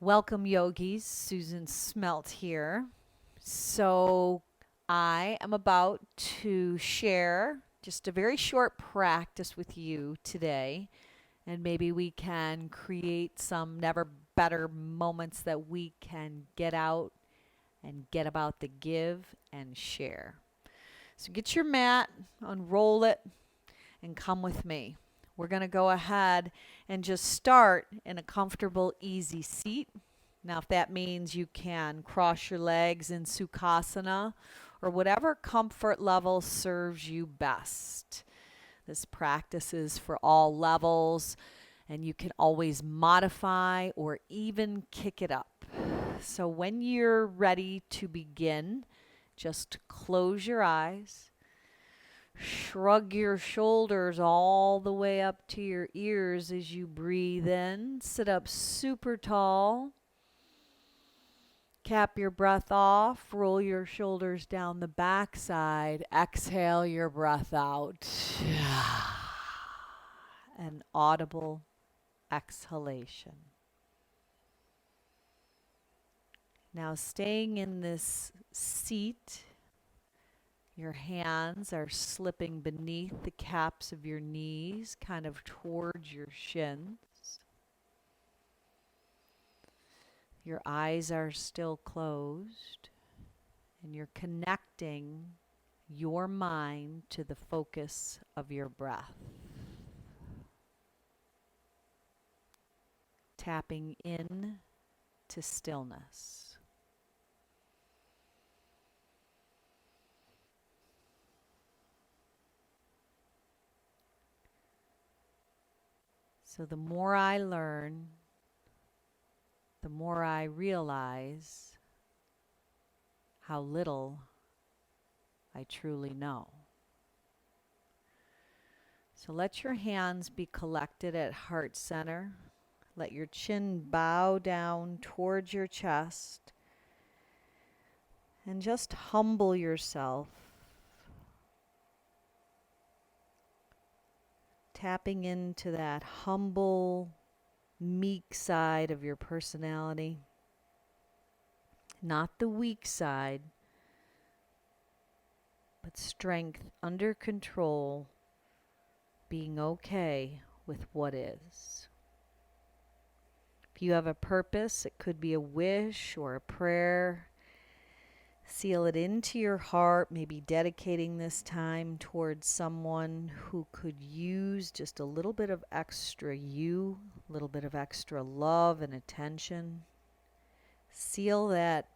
Welcome, yogis. Susan Smelt here. So, I am about to share just a very short practice with you today, and maybe we can create some never better moments that we can get out and get about the give and share. So, get your mat, unroll it, and come with me. We're going to go ahead and just start in a comfortable, easy seat. Now, if that means you can cross your legs in Sukhasana or whatever comfort level serves you best. This practice is for all levels, and you can always modify or even kick it up. So, when you're ready to begin, just close your eyes. Shrug your shoulders all the way up to your ears as you breathe in. Sit up super tall. Cap your breath off. Roll your shoulders down the backside. Exhale your breath out. An audible exhalation. Now, staying in this seat, your hands are slipping beneath the caps of your knees, kind of towards your shins. Your eyes are still closed, and you're connecting your mind to the focus of your breath. Tapping in to stillness. So the more I learn, the more I realize how little I truly know. So let your hands be collected at heart center. Let your chin bow down towards your chest. And just humble yourself. Tapping into that humble, meek side of your personality. Not the weak side, but strength under control, being okay with what is. If you have a purpose, it could be a wish or a prayer. Seal it into your heart, maybe dedicating this time towards someone who could use just a little bit of extra you, a little bit of extra love and attention. Seal that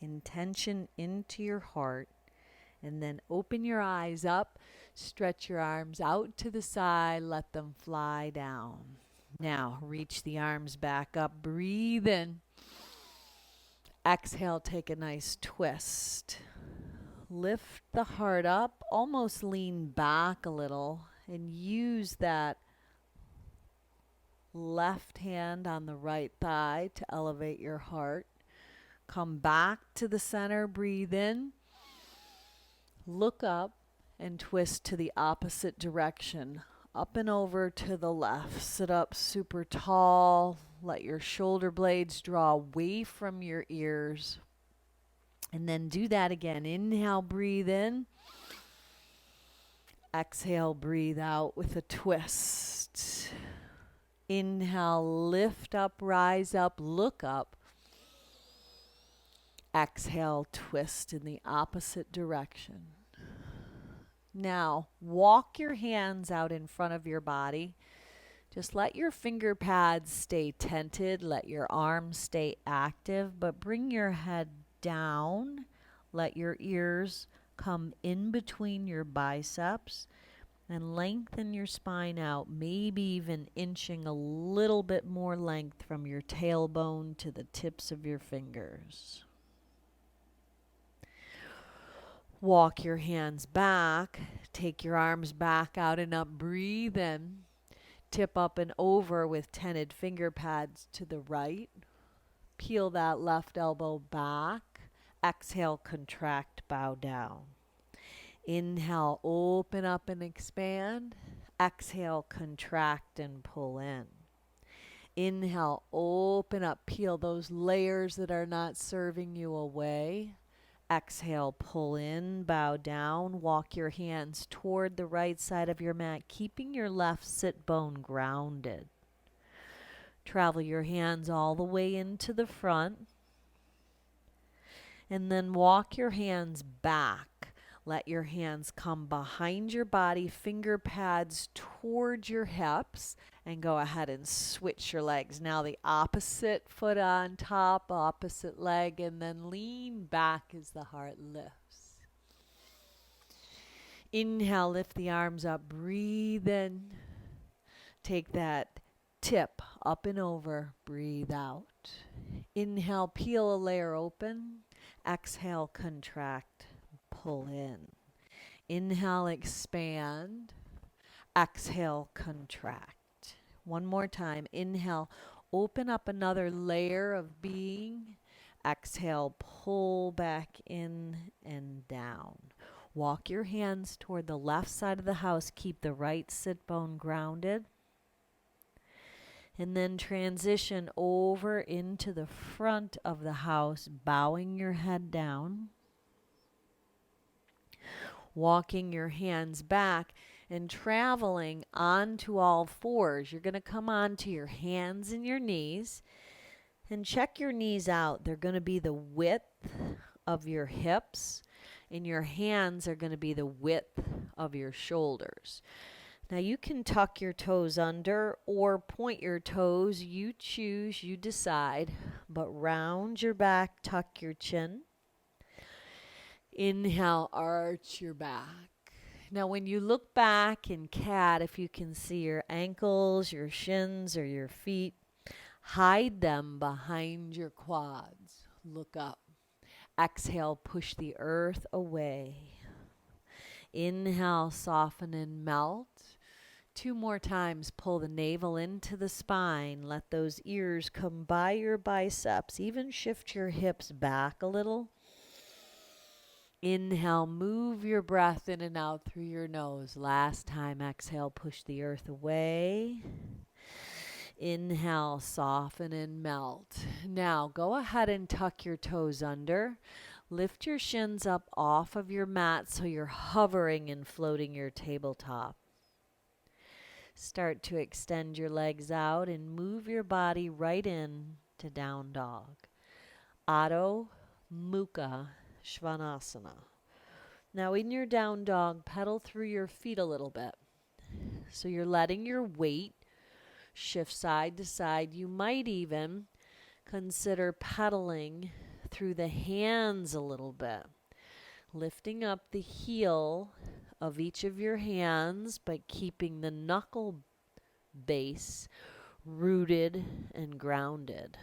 intention into your heart, and then open your eyes up, stretch your arms out to the side, let them fly down. Now, reach the arms back up, breathe in. Exhale, take a nice twist. Lift the heart up, almost lean back a little, and use that left hand on the right thigh to elevate your heart. Come back to the center, breathe in. Look up and twist to the opposite direction. Up and over to the left. Sit up super tall. Let your shoulder blades draw away from your ears. And then do that again. Inhale, breathe in. Exhale, breathe out with a twist. Inhale, lift up, rise up, look up. Exhale, twist in the opposite direction. Now, walk your hands out in front of your body. Just let your finger pads stay tented. Let your arms stay active, but bring your head down. Let your ears come in between your biceps and lengthen your spine out, maybe even inching a little bit more length from your tailbone to the tips of your fingers. Walk your hands back. Take your arms back out and up. Breathe in. Tip up and over with tented finger pads to the right. Peel that left elbow back. Exhale, contract, bow down. Inhale, open up and expand. Exhale, contract and pull in. Inhale, open up, peel those layers that are not serving you away. Exhale, pull in, bow down, walk your hands toward the right side of your mat, keeping your left sit bone grounded. Travel your hands all the way into the front, and then walk your hands back. Let your hands come behind your body, finger pads towards your hips, and go ahead and switch your legs. Now the opposite foot on top, opposite leg, and then lean back as the heart lifts. Inhale, lift the arms up, breathe in. Take that tip up and over, breathe out. Inhale, peel a layer open. Exhale, contract, pull in. Inhale, expand. Exhale, contract. One more time. Inhale, open up another layer of being. Exhale, pull back in and down. Walk your hands toward the left side of the house. Keep the right sit bone grounded. And then transition over into the front of the house, bowing your head down. Walking your hands back and traveling onto all fours. You're going to come onto your hands and your knees. And check your knees out. They're going to be the width of your hips, and your hands are going to be the width of your shoulders. Now you can tuck your toes under or point your toes. You choose, you decide. But round your back, tuck your chin. Inhale, arch your back. Now when you look back in cat, if you can see your ankles, your shins, or your feet, hide them behind your quads. Look up. Exhale, push the earth away. Inhale, soften and melt. 2 more times, pull the navel into the spine. Let those ears come by your biceps. Even shift your hips back a little. Inhale, move your breath in and out through your nose. Last time, exhale, push the earth away. Inhale, soften and melt. Now, go ahead and tuck your toes under. Lift your shins up off of your mat so you're hovering and floating your tabletop. Start to extend your legs out and move your body right in to down dog. Adho Mukha Svanasana. Now in your down dog, pedal through your feet a little bit. So you're letting your weight shift side to side. You might even consider pedaling through the hands a little bit. Lifting up the heel of each of your hands, but keeping the knuckle base rooted and grounded.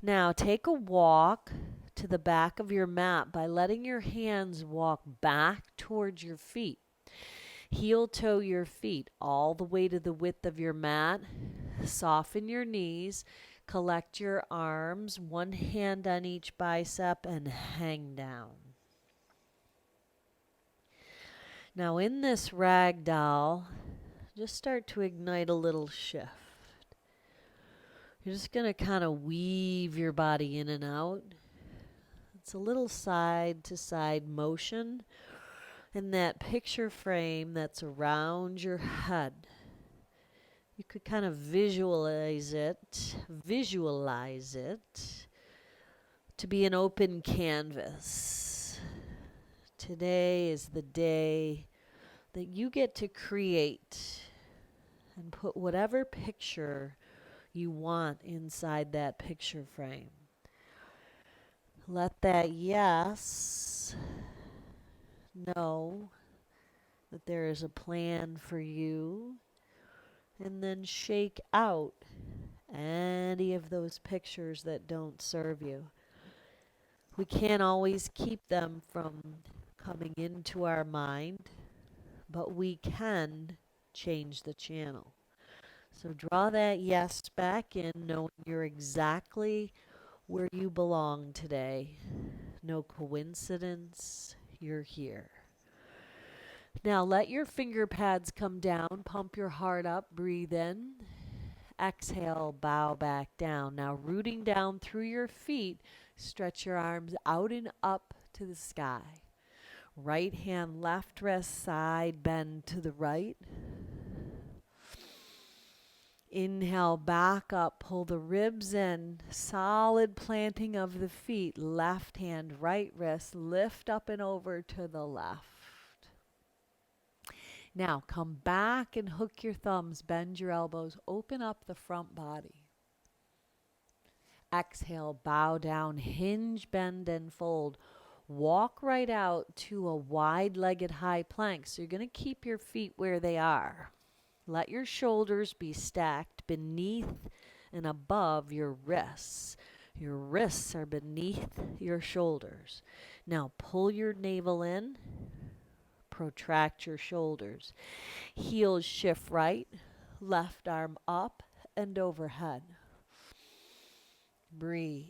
Now take a walk to the back of your mat by letting your hands walk back towards your feet. Heel toe your feet all the way to the width of your mat. Soften your knees. Collect your arms, one hand on each bicep, and hang down. Now in this ragdoll, just start to ignite a little shift. You're just going to kind of weave your body in and out. It's a little side to side motion. And that picture frame that's around your head, you could kind of visualize it to be an open canvas. Today is the day that you get to create and put whatever picture you want inside that picture frame. Let that yes know that there is a plan for you, and then shake out any of those pictures that don't serve you. We can't always keep them from coming into our mind, but we can change the channel. So draw that yes back in, knowing you're exactly where you belong today. No coincidence, you're here. Now let your finger pads come down, pump your heart up, breathe in. Exhale, bow back down. Now rooting down through your feet, stretch your arms out and up to the sky. Right hand, left wrist, side bend to the right. Inhale, back up, pull the ribs in, solid planting of the feet. Left hand, right wrist, lift up and over to the left. Now come back and hook your thumbs, bend your elbows, open up the front body. Exhale, bow down, hinge, bend, and fold. Walk right out to a wide-legged high plank. So you're going to keep your feet where they are. Let your shoulders be stacked beneath and above your wrists. Your wrists are beneath your shoulders. Now pull your navel in. Protract your shoulders. Heels shift right. Left arm up and overhead. Breathe.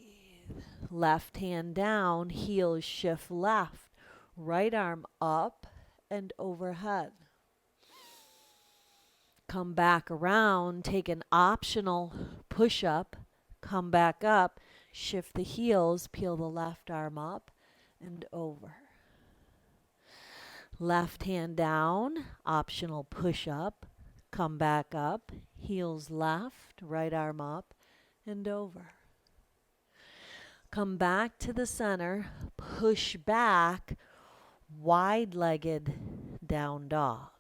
Left hand down. Heels shift left. Right arm up and overhead. Come back around, take an optional push-up, come back up, shift the heels, peel the left arm up and over. Left hand down, optional push-up, come back up, heels left, right arm up and over. Come back to the center, push back, wide-legged down dog.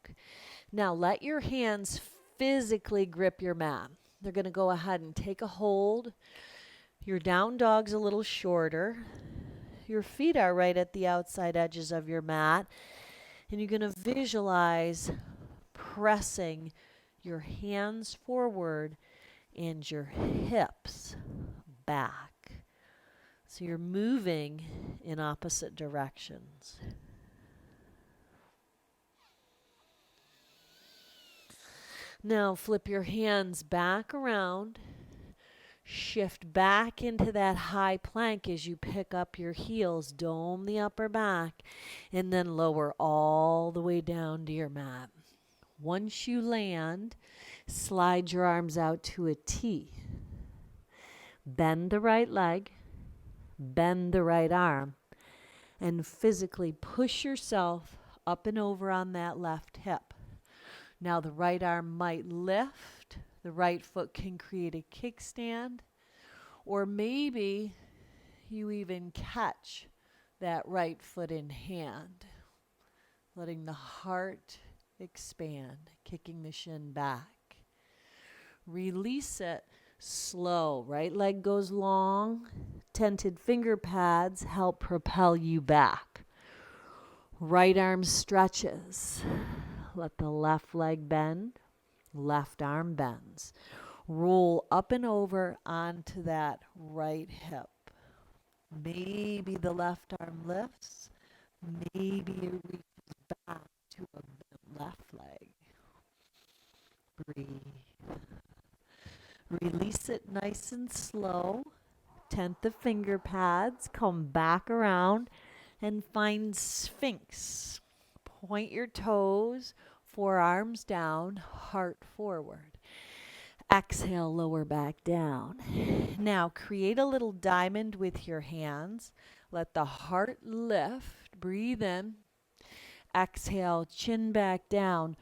Now let your hands physically grip your mat. They're going to go ahead and take a hold. Your down dog's a little shorter. Your feet are right at the outside edges of your mat. And you're going to visualize pressing your hands forward and your hips back. So you're moving in opposite directions. Now flip your hands back around, shift back into that high plank as you pick up your heels, dome the upper back, and then lower all the way down to your mat. Once you land, slide your arms out to a T. Bend the right leg, bend the right arm, and physically push yourself up and over on that left hip. Now the right arm might lift, the right foot can create a kickstand, or maybe you even catch that right foot in hand, letting the heart expand, kicking the shin back. Release it slow. Right leg goes long. Tented finger pads help propel you back. Right arm stretches. Let the left leg bend, left arm bends. Roll up and over onto that right hip. Maybe the left arm lifts. Maybe it reaches back to a bent left leg. Breathe. Release it nice and slow. Tent the finger pads. Come back around and find Sphinx. Point your toes, forearms down, heart forward. Exhale, lower back down. Now create a little diamond with your hands. Let the heart lift. Breathe in. Exhale, chin back down.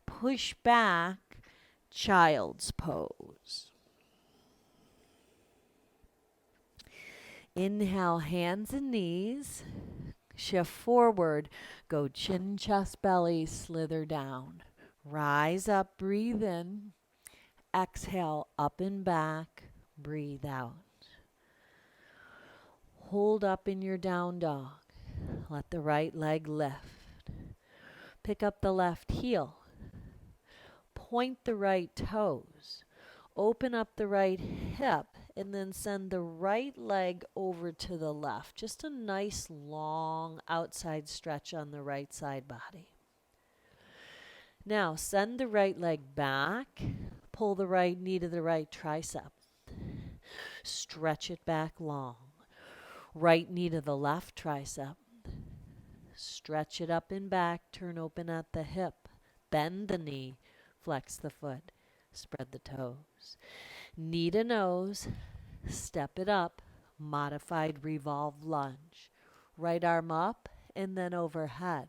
Push back, child's pose. Inhale, hands and knees. Shift forward. Go chin, chest, belly, slither down. Rise up, breathe in. Exhale, up and back. Breathe out. Hold up in your down dog. Let the right leg lift. Pick up the left heel. Point the right toes. Open up the right hip and then send the right leg over to the left. Just a nice long outside stretch on the right side body. Now send the right leg back. Pull the right knee to the right tricep. Stretch it back long. Right knee to the left tricep. Stretch it up and back, turn open at the hip. Bend the knee, flex the foot, spread the toes. Knee to nose, step it up, modified revolve lunge. Right arm up and then overhead.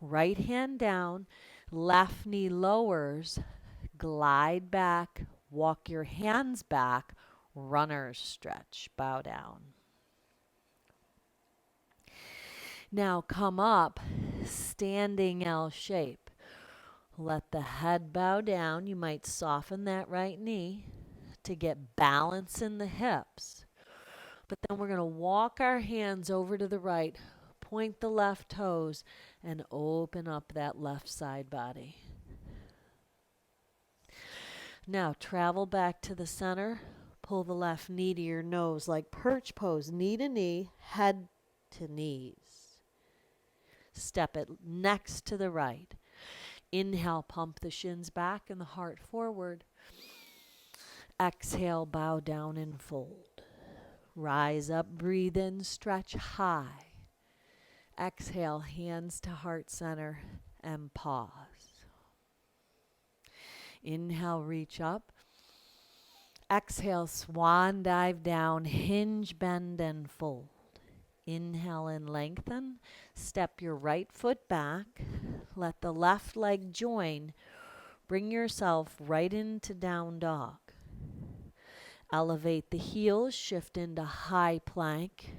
Right hand down, left knee lowers, glide back, walk your hands back, runner's stretch, bow down. Now come up, standing L shape. Let the head bow down. You might soften that right knee to get balance in the hips. But then we're going to walk our hands over to the right, point the left toes, and open up that left side body. Now travel back to the center. Pull the left knee to your nose like perch pose, knee to knee, head to knees. Step it next to the right. Inhale, pump the shins back and the heart forward. Exhale, bow down and fold. Rise up, breathe in, stretch high. Exhale, hands to heart center and pause. Inhale, reach up. Exhale, swan dive down, hinge, bend, and fold. Inhale and lengthen. Step your right foot back. Let the left leg join. Bring yourself right into down dog. Elevate the heels, shift into high plank.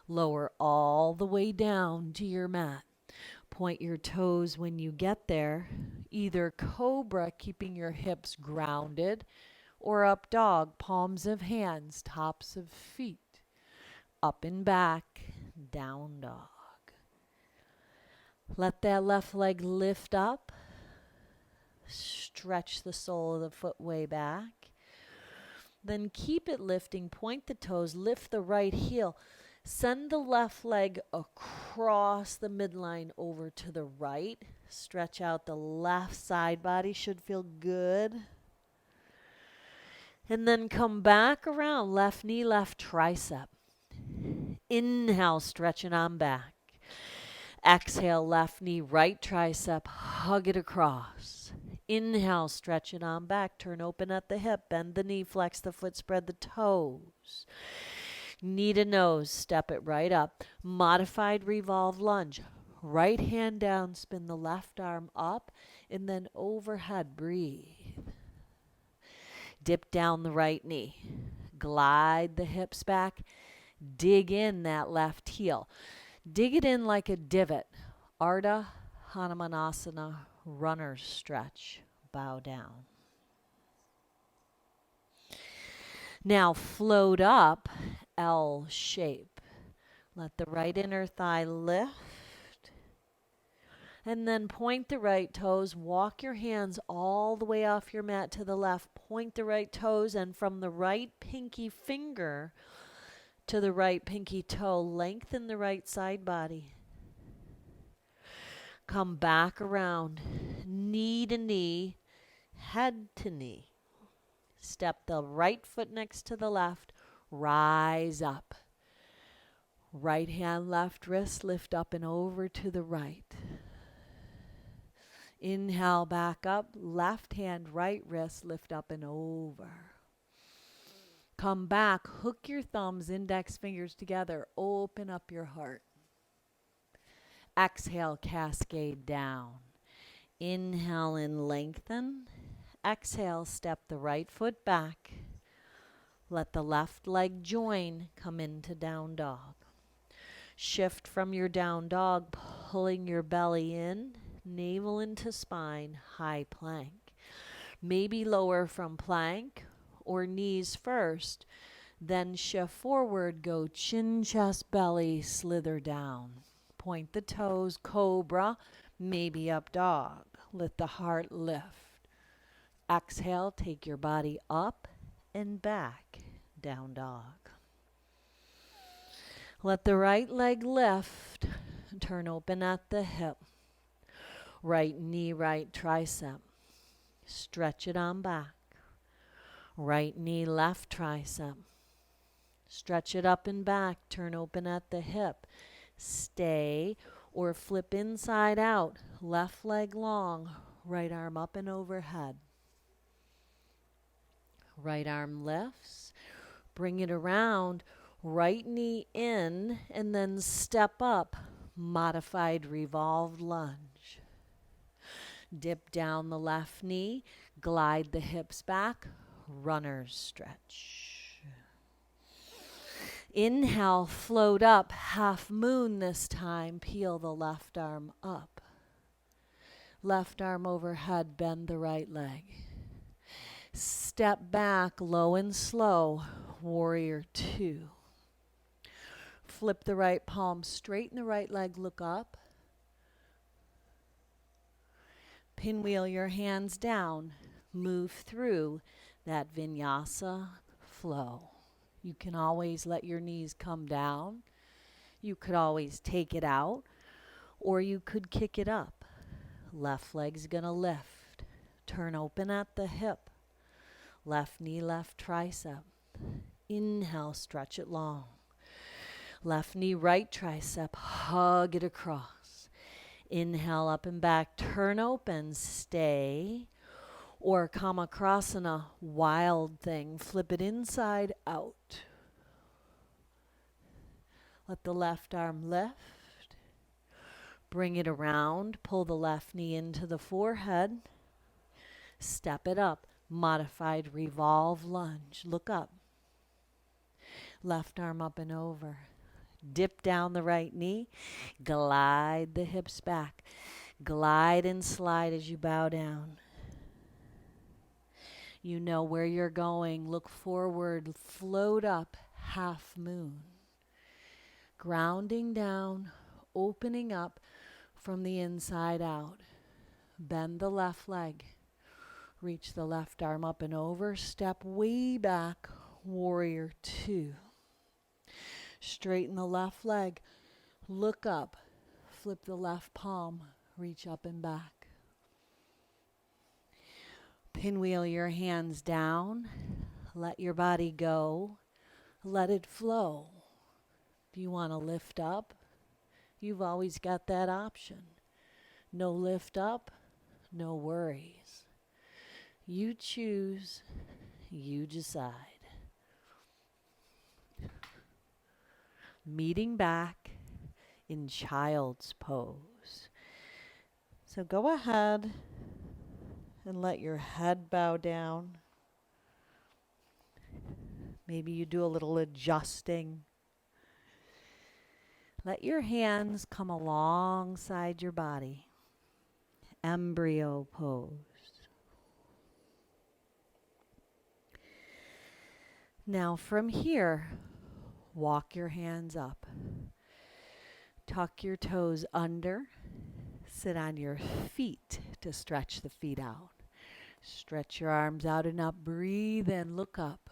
Lower all the way down to your mat. Point your toes when you get there. Either cobra, keeping your hips grounded, or up dog, palms of hands, tops of feet. Up and back, down dog. Let that left leg lift up. Stretch the sole of the foot way back. Then keep it lifting. Point the toes. Lift the right heel. Send the left leg across the midline over to the right. Stretch out the left side body. Should feel good. And then come back around. Left knee, left tricep. Inhale, stretching on back. Exhale, left knee, right tricep, hug it across. Inhale, stretch it on back, turn open at the hip, bend the knee, flex the foot, spread the toes. Knee to nose, step it right up. Modified revolve lunge. Right hand down, spin the left arm up, and then overhead, breathe. Dip down the right knee. Glide the hips back. Dig in that left heel. Dig it in like a divot. Ardha Hanumanasana, runner's stretch. Bow down. Now float up, L shape. Let the right inner thigh lift. And then point the right toes. Walk your hands all the way off your mat to the left. Point the right toes, and from the right pinky finger to the right pinky toe, lengthen the right side body. Come back around, knee to knee, head to knee. Step the right foot next to the left, rise up. Right hand, left wrist, lift up and over to the right. Inhale, back up, left hand, right wrist, lift up and over. Come back, hook your thumbs, index fingers together, open up your heart. Exhale, cascade down. Inhale and lengthen. Exhale, step the right foot back. Let the left leg join, come into down dog. Shift from your down dog, pulling your belly in, navel into spine, high plank. Maybe lower from plank or knees first, then shift forward, go chin, chest, belly, slither down. Point the toes, cobra, maybe up dog. Let the heart lift. Exhale, take your body up and back, down dog. Let the right leg lift, turn open at the hip. Right knee, right tricep. Stretch it on back. Right knee, left tricep. Stretch it up and back, turn open at the hip. stay, or flip inside out, left leg long, right arm up and overhead. Right arm lifts, bring it around, right knee in, and then step up, modified revolved lunge. Dip down the left knee, glide the hips back, runner's stretch. Inhale, float up, half moon this time, peel the left arm up. Left arm overhead, bend the right leg. Step back, low and slow, warrior two. Flip the right palm, straighten the right leg, look up. Pinwheel your hands down, move through that vinyasa flow. You can always let your knees come down. You could always take it out, or you could kick it up. Left leg's gonna lift. Turn open at the hip. Left knee, left tricep. Inhale, stretch it long. Left knee, right tricep, hug it across. Inhale, up and back, turn open, stay. Or Kamakrasana, wild thing, flip it inside out. Let the left arm lift. Bring it around, pull the left knee into the forehead. Step it up, modified revolve lunge. Look up. Left arm up and over. Dip down the right knee. Glide the hips back. Glide and slide as you bow down. You know where you're going. Look forward. Float up. Half moon. Grounding down. Opening up from the inside out. Bend the left leg. Reach the left arm up and over. Step way back. Warrior two. Straighten the left leg. Look up. Flip the left palm. Reach up and back. Pinwheel your hands down. Let your body go. Let it flow. If you want to lift up, you've always got that option. No lift up, no worries. You choose, you decide. Meeting back in child's pose. So go ahead and let your head bow down. Maybe you do a little adjusting. Let your hands come alongside your body. Embryo pose. Now from here, walk your hands up. Tuck your toes under. Sit on your feet to stretch the feet out. Stretch your arms out and up. Breathe in, look up.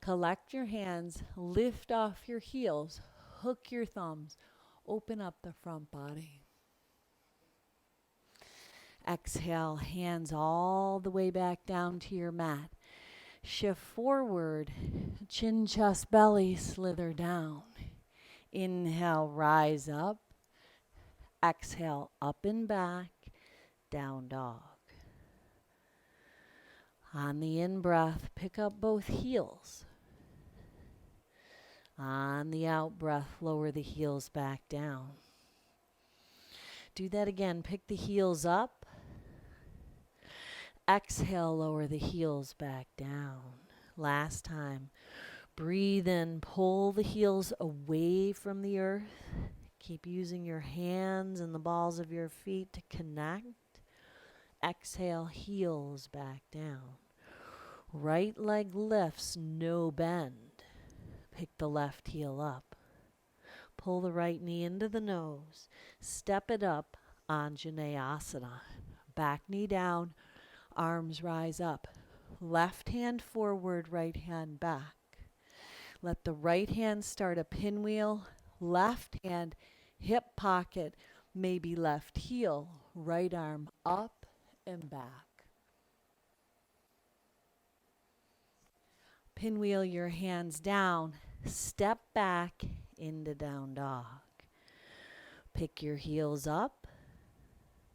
Collect your hands, lift off your heels, hook your thumbs, open up the front body. Exhale, hands all the way back down to your mat. Shift forward, chin, chest, belly, slither down. Inhale, rise up. Exhale, up and back, down dog. On the in-breath, pick up both heels. On the out-breath, lower the heels back down. Do that again. Pick the heels up. Exhale, lower the heels back down. Last time. Breathe in, pull the heels away from the earth. Keep using your hands and the balls of your feet to connect. Exhale, heels back down. Right leg lifts, no bend. Pick the left heel up. Pull the right knee into the nose. Step it up, Anjaneyasana. Back knee down, arms rise up. Left hand forward, right hand back. Let the right hand start a pinwheel. Left hand, hip pocket, maybe left heel. Right arm up and back. Pinwheel your hands down. Step back into down dog. Pick your heels up,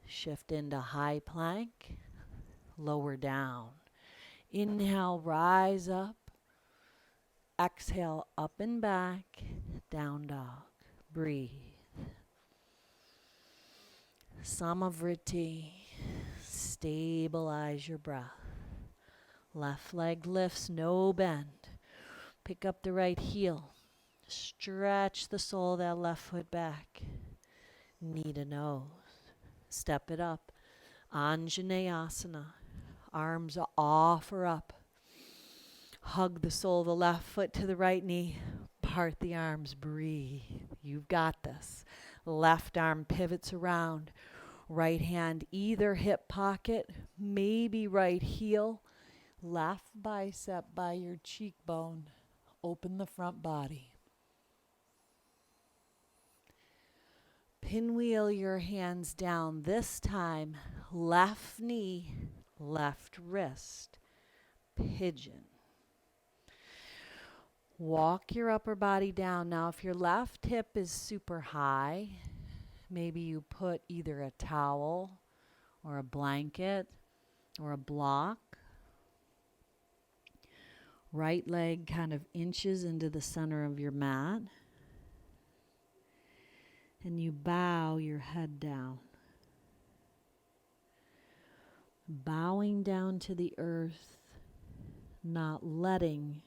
shift into high plank, lower down. Inhale, rise up. Exhale, up and back, down dog. Breathe. Samavriti. Stabilize your breath. Left leg lifts, no bend. Pick up the right heel. Stretch the sole of that left foot back. Knee to nose. Step it up. Anjaneyasana. Arms offer up. Hug the sole of the left foot to the right knee. Part the arms. Breathe. You've got this. Left arm pivots around. Right hand either hip pocket, maybe right heel. Left bicep by your cheekbone. Open the front body. Pinwheel your hands down. This time, left knee, left wrist. Pigeon. Walk your upper body down. Now, if your left hip is super high, maybe you put either a towel or a blanket or a block. Right leg kind of inches into the center of your mat. And you bow your head down. Bowing down to the earth, not letting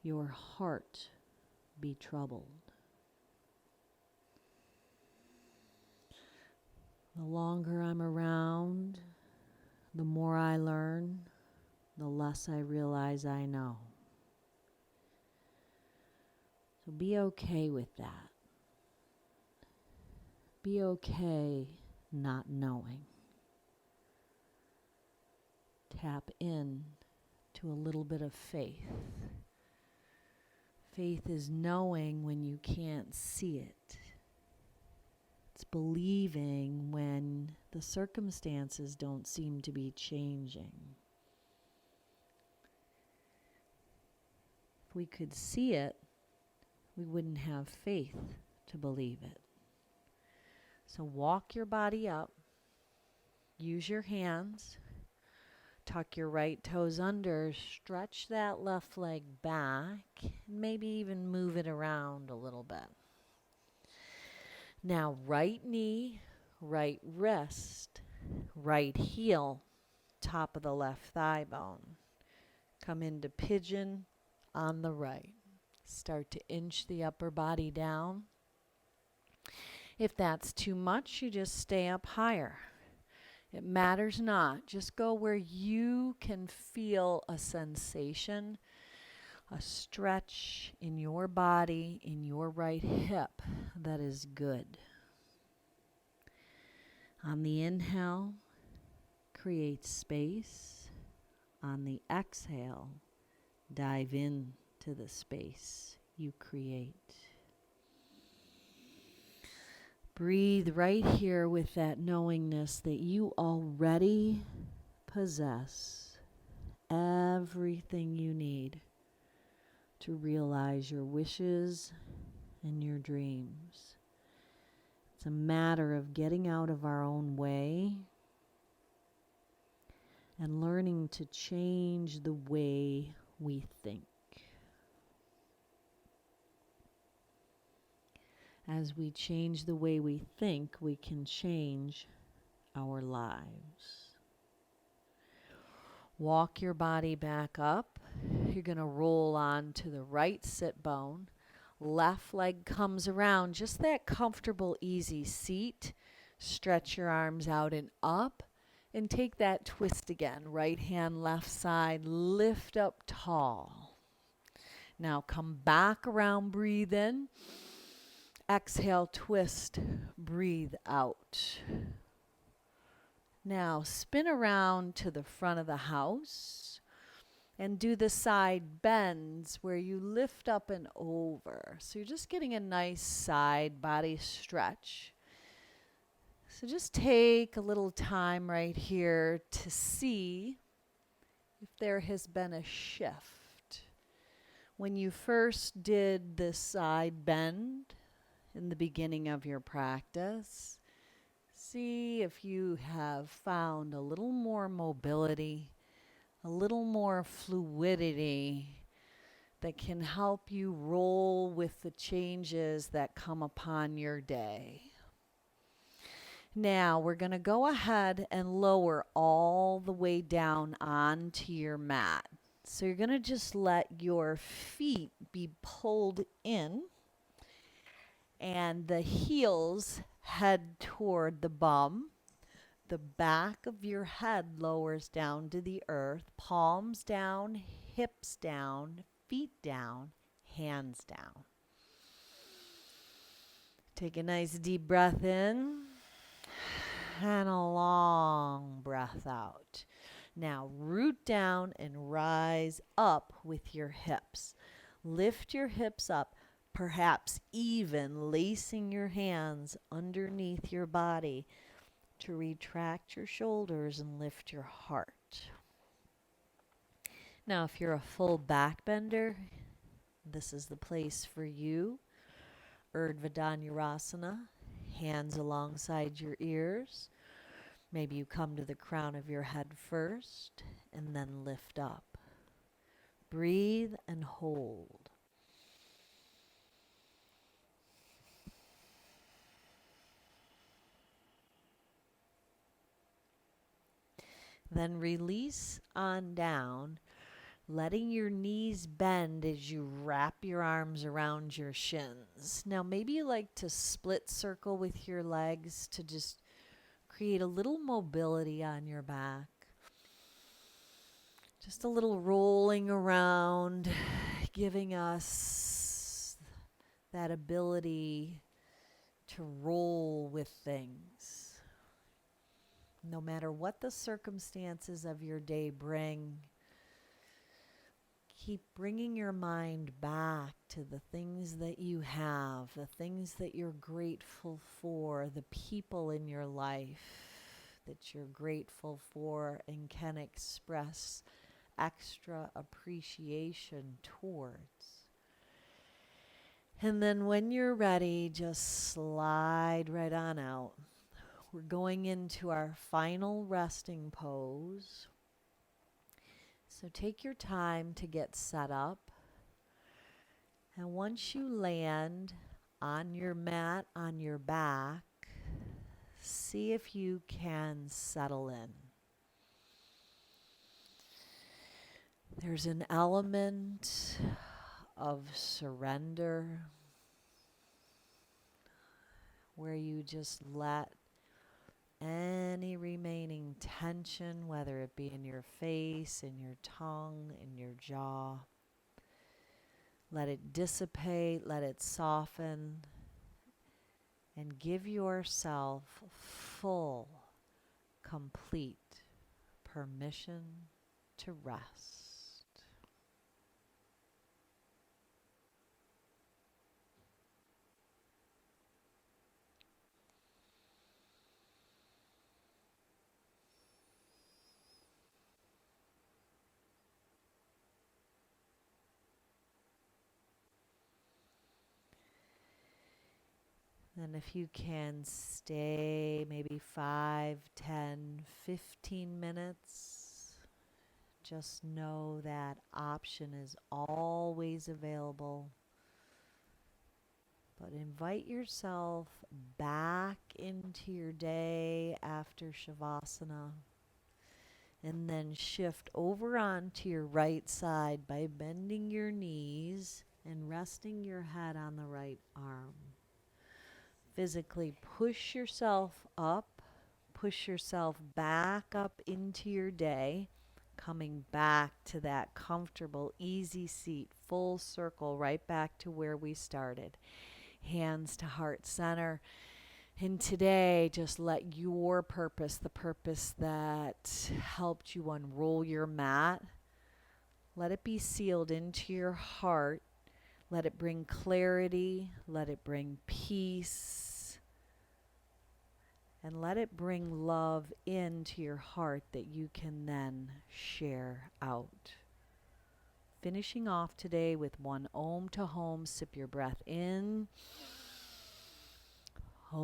your heart be troubled. The longer I'm around, the more I learn, the less I realize I know. So be okay with that. Be okay not knowing. Tap in to a little bit of faith. Faith is knowing when you can't see it. It's believing when the circumstances don't seem to be changing. If we could see it, we wouldn't have faith to believe it. So walk your body up. Use your hands. Tuck your right toes under. Stretch that left leg back. Maybe even move it around a little bit. Now, right knee, right wrist, right heel, top of the left thigh bone. Come into pigeon on the right. Start to inch the upper body down. If that's too much, you just stay up higher. It matters not. Just go where you can feel a sensation, a stretch in your body, in your right hip that is good. On the inhale, create space. On the exhale, dive in to the space you create. Breathe right here with that knowingness that you already possess everything you need to realize your wishes and your dreams. It's a matter of getting out of our own way and learning to change the way we think. As we change the way we think, we can change our lives. Walk your body back up. You're going to roll on to the right sit bone. Left leg comes around, just that comfortable, easy seat. Stretch your arms out and up and take that twist again. Right hand, left side, lift up tall. Now come back around, breathe in. Exhale, twist, breathe out. Now spin around to the front of the house and do the side bends where you lift up and over. So you're just getting a nice side body stretch. So just take a little time right here to see if there has been a shift. When you first did this side bend, in the beginning of your practice. See if you have found a little more mobility, a little more fluidity that can help you roll with the changes that come upon your day. Now we're going to go ahead and lower all the way down onto your mat. So you're going to just let your feet be pulled in and the heels head toward the bum. The back of your head lowers down to the earth, palms down, hips down, feet down, hands down. Take a nice deep breath in and a long breath out. Now root down and rise up with your hips. Lift your hips up, perhaps even lacing your hands underneath your body to retract your shoulders and lift your heart. Now, if you're a full back bender, this is the place for you. Urdhva Dhanurasana, hands alongside your ears. Maybe you come to the crown of your head first and then lift up. Breathe and hold. Then release on down, letting your knees bend as you wrap your arms around your shins. Now maybe you like to split circle with your legs to just create a little mobility on your back. Just a little rolling around, giving us that ability to roll with things. No matter what the circumstances of your day bring, keep bringing your mind back to the things that you have, the things that you're grateful for, the people in your life that you're grateful for and can express extra appreciation towards. And then when you're ready, just slide right on out. We're going into our final resting pose. So take your time to get set up. And once you land on your mat, on your back, see if you can settle in. There's an element of surrender where you just let any remaining tension, whether it be in your face, in your tongue, in your jaw, let it dissipate, let it soften, and give yourself full, complete permission to rest. And if you can stay maybe 5, 10, 15 minutes, just know that option is always available. But invite yourself back into your day after Shavasana. And then shift over onto your right side by bending your knees and resting your head on the right arm. Physically push yourself up, push yourself back up into your day, coming back to that comfortable, easy seat, full circle, right back to where we started. Hands to heart center. And today, just let your purpose, the purpose that helped you unroll your mat, let it be sealed into your heart. Let it bring clarity. Let it bring peace. And let it bring love into your heart that you can then share out. Finishing off today with one Om to Home. Sip your breath in. Go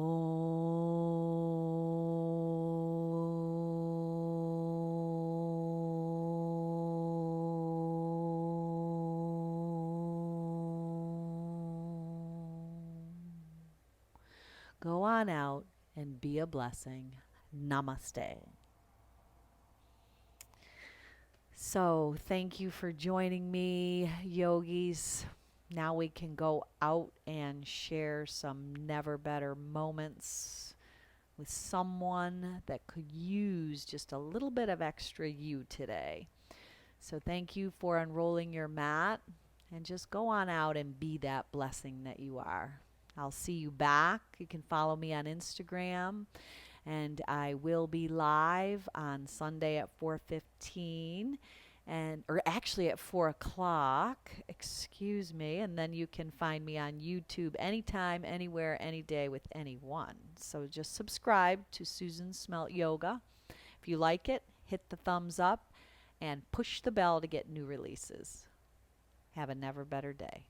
on out and be a blessing. Namaste. So, thank you for joining me, yogis. Now we can go out and share some never better moments with someone that could use just a little bit of extra you today. So, thank you for unrolling your mat and just go on out and be that blessing that you are. I'll see you back. You can follow me on Instagram, and I will be live on Sunday at 4:15, and or actually at 4 o'clock, excuse me, and then you can find me on YouTube anytime, anywhere, any day with anyone. So just subscribe to Susan Smelt Yoga. If you like it, hit the thumbs up and push the bell to get new releases. Have a never better day.